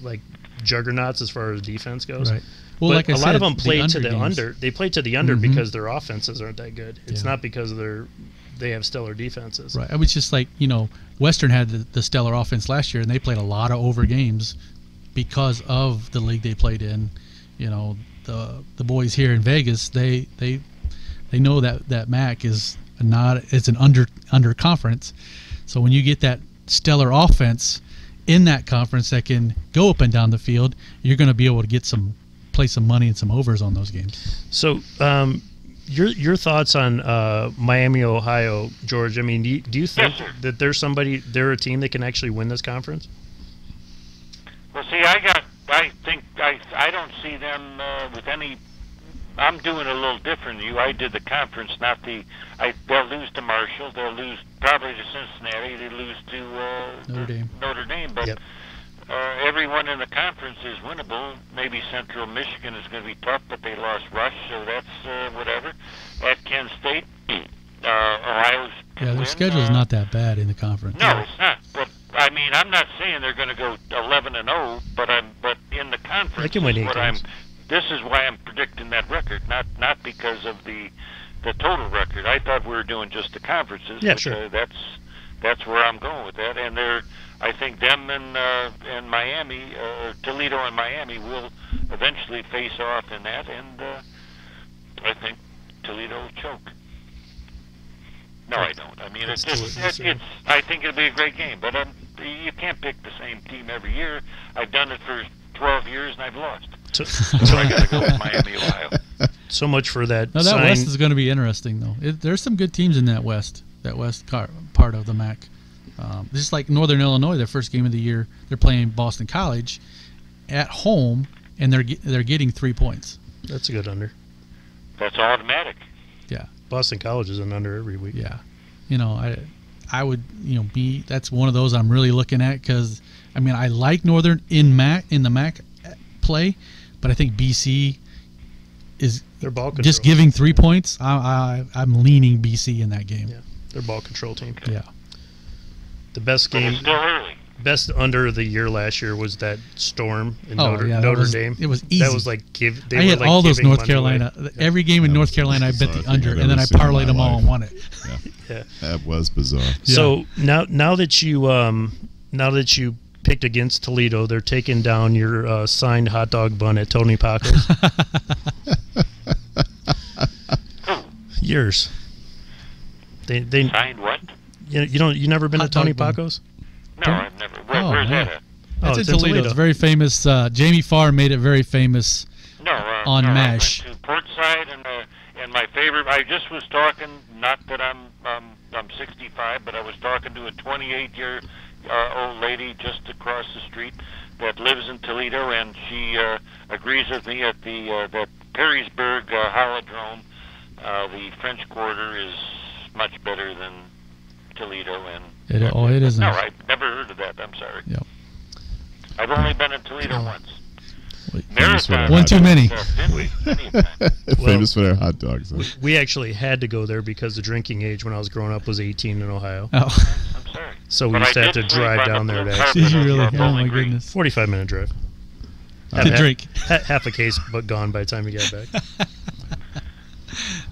like juggernauts as far as defense goes. Right. Well, but like I said, lot of them play to the games. under. They play to the under because their offenses aren't that good. It's not because they have stellar defenses. Right. It was just like Western had the stellar offense last year, and they played a lot of over games because of the league they played in. The boys here in Vegas, they know that MAC is it's an under conference. So when you get that stellar offense in that conference that can go up and down the field, you're going to be able to play some money and some overs on those games. So your thoughts on Miami, Ohio, George? I mean, do you think that they're a team that can actually win this conference? Well, see, I don't see them with any. I'm doing a little different than you. I did the conference, not the. They'll lose to Marshall. They'll lose probably to Cincinnati. They lose to Notre Dame. But everyone in the conference is winnable. Maybe Central Michigan is going to be tough, but they lost Rush, so that's whatever. At Kent State, Ohio's. Yeah, their schedule is not that bad in the conference. No, it's not. But I mean, I'm not saying saying they're going to go 11-0, but in the conference. They can win 8 games. This is why I'm predicting that record, not because of the total record. I thought we were doing just the conferences. Yeah, but, sure. That's where I'm going with that, and I think them and Miami, Toledo and Miami will eventually face off in that, and I think Toledo will choke. No, I don't. I mean, it's I think it'll be a great game, but you can't pick the same team every year. I've done it for 12 years and I've lost. So I got to go with Miami, Ohio. So much for that. Now, that West is going to be interesting, though. There's some good teams in that West part of the MAC. Just like Northern Illinois, their first game of the year, they're playing Boston College at home, and they're getting 3 points. That's a good under. That's automatic. Yeah. Boston College is an under every week. Yeah. I would, that's one of those I'm really looking at because, I mean, I like Northern in the MAC play, but I think BC is their ball control. Just giving 3 points. I'm leaning BC in that game. Yeah, their ball control team. Yeah. The best game, still early. Best under of the year last year was that Storm in Notre Dame. It was easy. That was like I had all those North Carolina. Every game in North Carolina, I bet the under, and then I parlayed them all and won it. Yeah. That was bizarre. So now that you picked against Toledo, they're taking down your signed hot dog bun at Tony Paco's. Yours. They signed what? You never been to Tony Paco's? No, I've never. Where's that at? It's in Toledo. It's very famous. Jamie Farr made it very famous on MASH. I went to Portside, and my favorite. I just was talking. Not that I'm 65, but I was talking to a 28-year-old lady just across the street that lives in Toledo, and she agrees with me at the Perrysburg Holodrome. The French Quarter is much better than Toledo, and it isn't. No, I've never heard of that. I'm sorry. Yep. I've only been in Toledo once. Marathon. One too many. Famous for their hot dogs. We actually had to go there because the drinking age when I was growing up was 18 in Ohio. Oh. I'm sorry. So we used to have to drive down there to actually. Did you really? Oh my goodness. 45-minute drive. To drink. Half a case, but gone by the time you got back.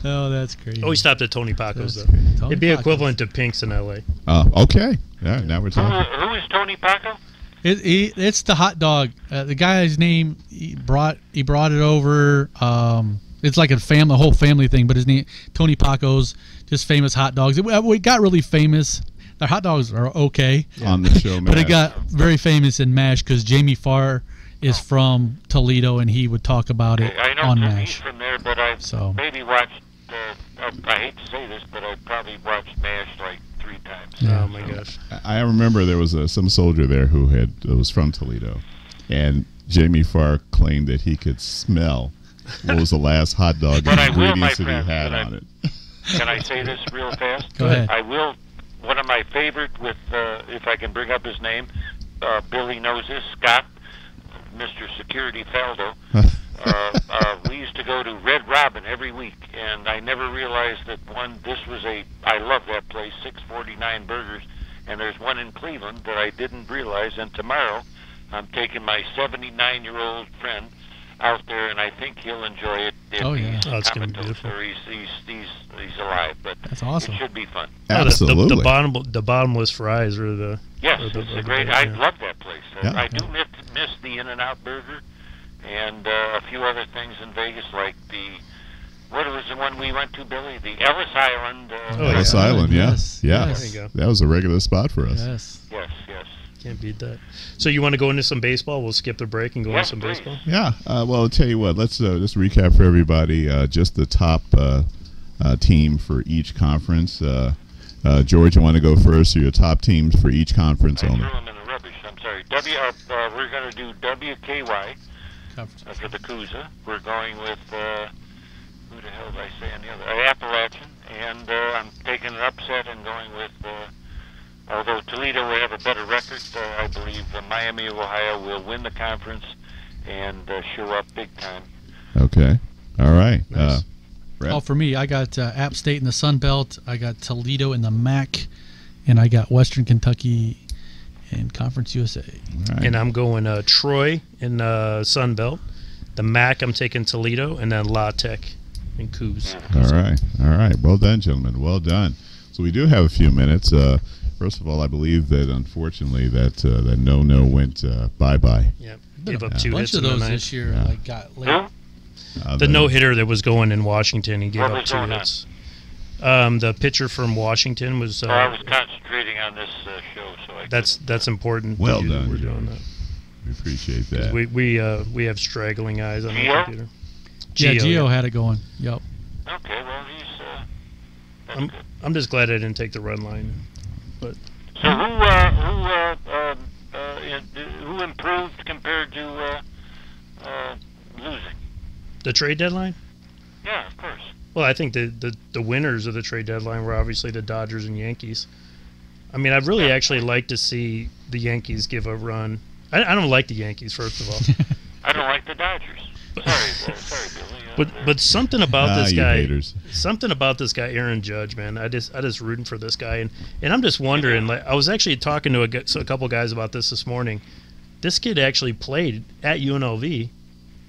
Oh, that's crazy. Oh, we stopped at Tony Paco's, though. It'd be equivalent to Pink's in L.A. Okay. Yeah, now we're talking. Who is Tony Paco? It's the hot dog. The guy's name, he brought it over. It's like a whole family thing, but his name, Tony Paco's, just famous hot dogs. It got really famous. Their hot dogs are okay. On the show, but it got very famous in MASH because Jamie Farr is from Toledo, and he would talk about it I know on Jimmy's MASH. from there, but I've maybe watched, I hate to say this, but I've probably watched MASH like 3 times. Yeah. Oh, my gosh. I remember there was some soldier there who was from Toledo, and Jamie Farr claimed that he could smell what was the last hot dog and ingredients that he had on it. Can I say this real fast? Go ahead. I will. One of my favorite with, if I can bring up his name, Billy knows this, Scott, Mr. Security Faldo. We used to go to Red Robin every week, and I never realized that I love that place, 649 Burgers, and there's one in Cleveland that I didn't realize, and tomorrow I'm taking my 79-year-old friend out there, and I think he'll enjoy it. It's going to be beautiful. He's alive, but that's awesome. It should be fun. Absolutely. The bottomless fries are the... Yes, it's a great... I love that place. I do miss the In-N-Out Burger and a few other things in Vegas, like what was the one we went to, Billy? The Ellis Island. Ellis Island, yes. Yeah. There you go. That was a regular spot for us. Yes. Can't beat that. So you want to go into some baseball? We'll skip the break and go into some baseball? Yeah. Well, I'll tell you what. Let's just recap for everybody just the top team for each conference. George, I want to go first. So your top teams for each conference I only. threw them in the rubbish. I'm sorry. We're going to do WKY for the Coosa. We're going with, who the hell did I say on the other? Appalachian. And I'm taking an upset and going with, although Toledo will have a better record, I believe Miami of Ohio will win the conference and show up big time. Okay. All right. Nice. For me, I got App State in the Sun Belt. I got Toledo in the MAC, and I got Western Kentucky in Conference USA. Right. And I'm going Troy in Sun Belt. The MAC, I'm taking Toledo, and then La Tech in Coos. All right. Well done, gentlemen. Well done. So we do have a few minutes. First of all, I believe that unfortunately that no went bye-bye. Yep. Gave up A two bunch hits of in the those ninth. this year like got late. The no-hitter that was going in Washington, he gave What up was 2 going on? hits. The pitcher from Washington was. I was concentrating on this show, so I. That's important. Well that done, We're doing George. that. We appreciate that. We have straggling eyes on the Gio? computer. Yeah, Gio yeah. had it going. Yep. Okay, well he's. That's good. I'm just glad I didn't take the run line. But So who improved compared to losing? the trade deadline? Yeah, of course. Well, I think the winners of the trade deadline were obviously the Dodgers and Yankees. I mean, I'd really actually like to see the Yankees give a run. I don't like the Yankees, first of all. I don't like the Dodgers. Sorry, Billy. But something about this you guy, haters. something about this guy, Aaron Judge, man. I just rooting for this guy, and I'm just wondering. Like, I was actually talking to a couple guys about this morning. This kid actually played at UNLV,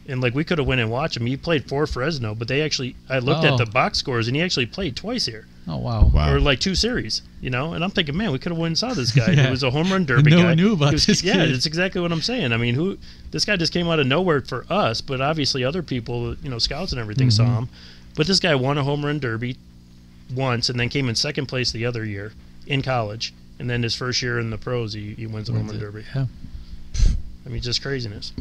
and like we could have went and watched him. He played for Fresno, but I looked at the box scores, and he actually played twice here. Oh wow. Or like 2 series, and I'm thinking, man, we could have went and saw this guy. Yeah. He was a home run derby No guy. one knew about this Yeah, kid. that's exactly what I'm saying. I mean, this guy just came out of nowhere for us, but obviously other people, scouts and everything saw him. But this guy won a home run derby once, and then came in second place the other year in college, and then his first year in the pros, he wins a home run derby. Yeah. I mean, just craziness.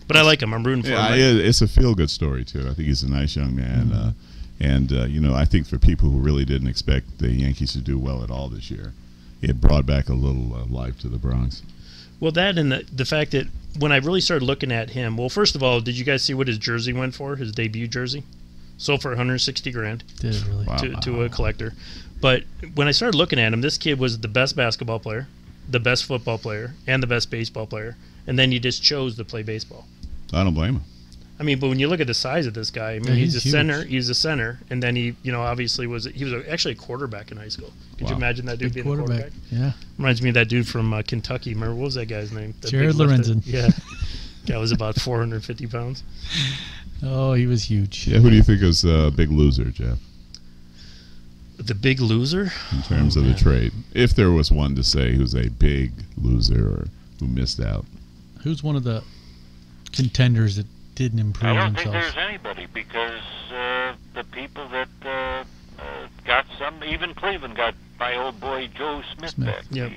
But I like him. I'm rooting for Yeah, him. it's a feel-good story too. I think he's a nice young man, and I think for people who really didn't expect the Yankees to do well at all this year, it brought back a little life to the Bronx. Well, that and the fact that when I really started looking at him, well, first of all, did you guys see what his jersey went for? His debut jersey, sold for $160,000 Did it really? to a collector. But when I started looking at him, this kid was the best basketball player, the best football player, and the best baseball player. And then he just chose to play baseball. I don't blame him. I mean, but when you look at the size of this guy, I mean, Yeah, he's a he's center. huge. He's a center, and then he obviously was actually a quarterback in high school. Could you Wow. imagine that dude Good being a quarterback. quarterback? Yeah. Reminds me of that dude from Kentucky. Remember, what was that guy's name? That Jared big lifter? Lorenzen. Yeah. Guy was about 450 pounds. Oh, he was huge. Yeah, who do you think is a big loser, Jeff, The big loser? in terms of the trade? If there was one to say who's a big loser or who missed out. Who's one of the contenders that didn't improve I don't think themselves? there's anybody because the people that got some, even Cleveland got my old boy Joe Smith back. Yep.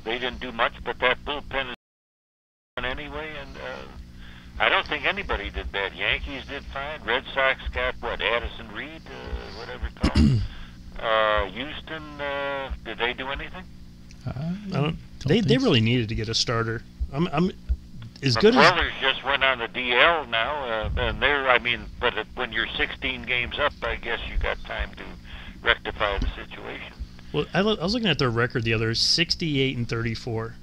They didn't do much, but that bullpen is done anyway, and I don't think anybody did bad. Yankees did fine. Red Sox got Addison Reed, whatever it's called. Houston, did they do anything? I don't. They think so. really needed to get a starter. I'm as good as. McCullers just went on the DL now, and but when you're 16 games up, I guess you got time to rectify the situation. Well, I was looking at their record the other 68 and 34.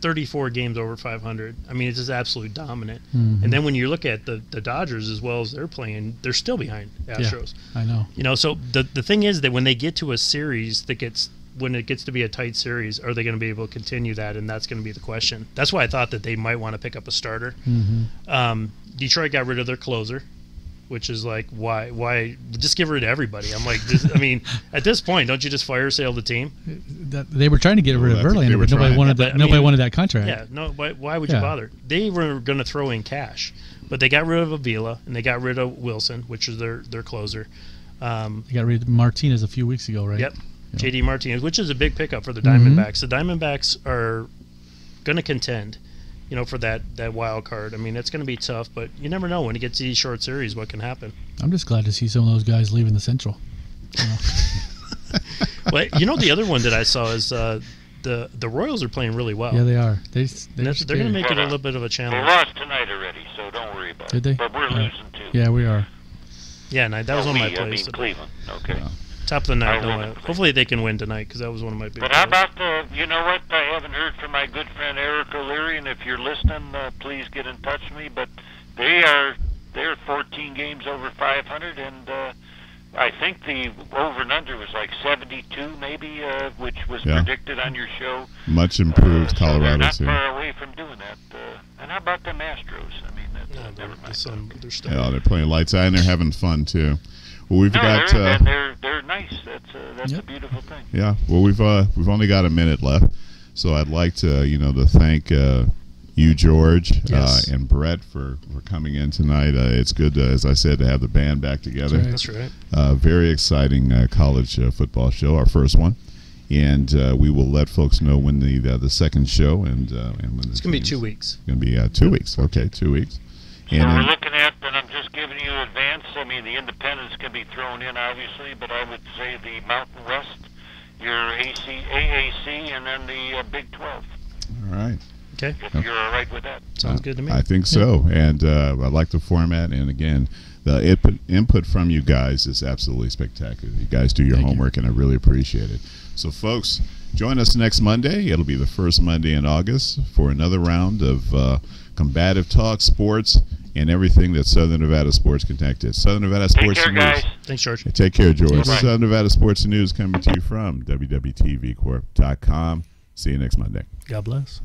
34 games over 500. I mean, it's just absolute dominant. Mhm. And then when you look at the Dodgers as well as they're playing, they're still behind Astros. I know. So the thing is that when they get to a series when it gets to be a tight series, are they going to be able to continue that? And that's going to be the question. That's why I thought that they might want to pick up a starter. Mm-hmm. Detroit got rid of their closer, which is like, why just give rid of everybody? I'm like, at this point, don't you just fire sale the team? They were trying to get rid of I think they Verlander, were but nobody trying. wanted Yeah, that. but, I Nobody mean, wanted that contract. Yeah, no. Why would you Yeah. bother? They were going to throw in cash, but they got rid of Avila and they got rid of Wilson, which is their closer. They got rid of Martinez a few weeks ago, right? Yep. Yeah. JD Martinez, which is a big pickup for the Mhm. Diamondbacks. The Diamondbacks are going to contend, for that wild card. I mean, it's going to be tough, but you never know when it gets to these short series what can happen. I'm just glad to see some of those guys leaving the Central. But the other one that I saw is the Royals are playing really well. Yeah, they are. And they're going to make it a little bit of a They challenge. lost tonight already, so don't worry about Did it. they? But we're Yeah. losing too. Yeah, we are. Yeah, and that was on my place. Cleveland. Okay. Yeah. Top of the night. I live in Hopefully they can win tonight because that was one of my big But how plays. about you know what? I haven't heard from my good friend Eric O'Leary, and if you're listening, please get in touch with me. But they're 14 games over 500, and I think the over and under was like 72, maybe, which was predicted on your show. Much improved Colorado so team. Not far away from doing that. And how about them Astros? I mean, never mind. They're playing lights out and they're having fun too. Well, we've got. They're nice. That's a beautiful thing. Yeah. Well, we've only got a minute left, so I'd like to to thank you, George, and Brett for coming in tonight. It's good, as I said, to have the band back together. That's right. Very exciting college football show, our first one, and we will let folks know when the second show and when it's going to be 2 weeks. It's going to be 2 weeks. Okay, 2 weeks. So we're looking at, and I'm just giving you advance. I mean, the independents can be thrown in, obviously, but I would say the Mountain West, your AAC, and then the Big 12. All right. Okay. If you're all right with that. Sounds good to me. I think so. And I like the format. And again, the input from you guys is absolutely spectacular. You guys do your homework, and I really appreciate it. So, folks, join us next Monday. It'll be the first Monday in August for another round of combative talk, sports, and everything that Southern Nevada Sports connected. Southern Nevada Sports Take care, News. guys. Thanks, George. Take care, George. Bye. Southern Nevada Sports News coming to you from WWDBTV.com. See you next Monday. God bless.